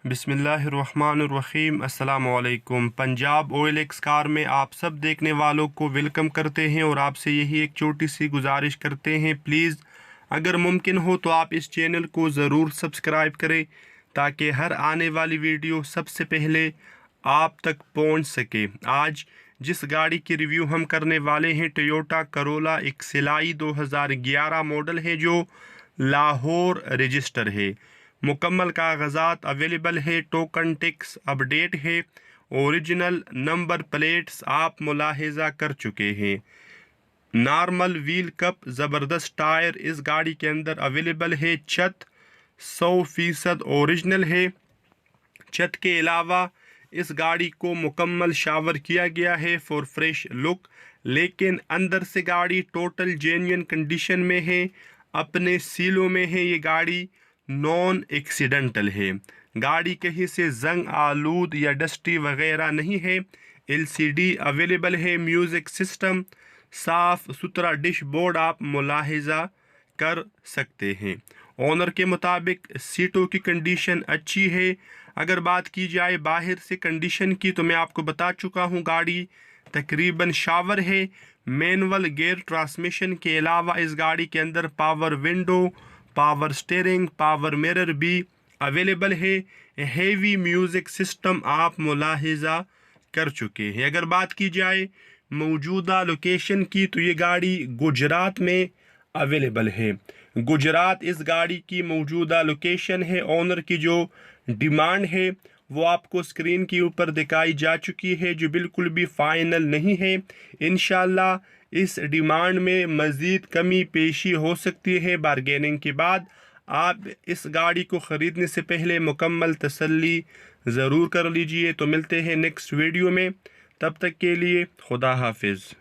بسم اللہ الرحمن الرحیم۔ السلام علیکم۔ پنجاب آئل ایکس کار میں آپ سب دیکھنے والوں کو ویلکم کرتے ہیں اور آپ سے یہی ایک چھوٹی سی گزارش کرتے ہیں، پلیز اگر ممکن ہو تو آپ اس چینل کو ضرور سبسکرائب کریں تاکہ ہر آنے والی ویڈیو سب سے پہلے آپ تک پہنچ سکے۔ آج جس گاڑی کی ریویو ہم کرنے والے ہیں ٹویوٹا کرولا ایکسیلائی 2011 ماڈل ہے جو لاہور رجسٹر ہے۔ مکمل کاغذات اویلیبل ہے، ٹوکن ٹیکس اپڈیٹ ہے، اوریجنل نمبر پلیٹس آپ ملاحظہ کر چکے ہیں۔ نارمل ویل کپ زبردست ٹائر اس گاڑی کے اندر اویلیبل ہے۔ چھت 100% اوریجنل ہے۔ چھت کے علاوہ اس گاڑی کو مکمل شاور کیا گیا ہے فور فریش لک، لیکن اندر سے گاڑی ٹوٹل جینوئن کنڈیشن میں ہے، اپنے سیلوں میں ہے۔ یہ گاڑی نان ایکسیڈنٹل ہے، گاڑی کہیں سے زنگ آلود یا ڈسٹی وغیرہ نہیں ہے۔ LCD اویلیبل ہے، میوزک سسٹم، صاف ستھرا ڈش بورڈ آپ ملاحظہ کر سکتے ہیں۔ اونر کے مطابق سیٹوں کی کنڈیشن اچھی ہے۔ اگر بات کی جائے باہر سے کنڈیشن کی تو میں آپ کو بتا چکا ہوں، گاڑی تقریباً شاور ہے۔ مینول گیئر ٹرانسمیشن کے علاوہ اس گاڑی کے اندر power window, power steering, power mirror بھی اویلیبل ہے۔ ہیوی میوزک سسٹم آپ ملاحظہ کر چکے ہیں۔ اگر بات کی جائے موجودہ لوکیشن کی تو یہ گاڑی گجرات میں اویلیبل ہے۔ گجرات اس گاڑی کی موجودہ لوکیشن ہے۔ اونر کی جو ڈیمانڈ ہے وہ آپ کو اسکرین کے اوپر دکھائی جا چکی ہے، جو بالکل بھی فائنل نہیں ہے۔ انشاءاللہ اس ڈیمانڈ میں مزید کمی پیشی ہو سکتی ہے بارگیننگ کے بعد۔ آپ اس گاڑی کو خریدنے سے پہلے مکمل تسلی ضرور کر لیجئے۔ تو ملتے ہیں نیکسٹ ویڈیو میں، تب تک کے لیے خدا حافظ۔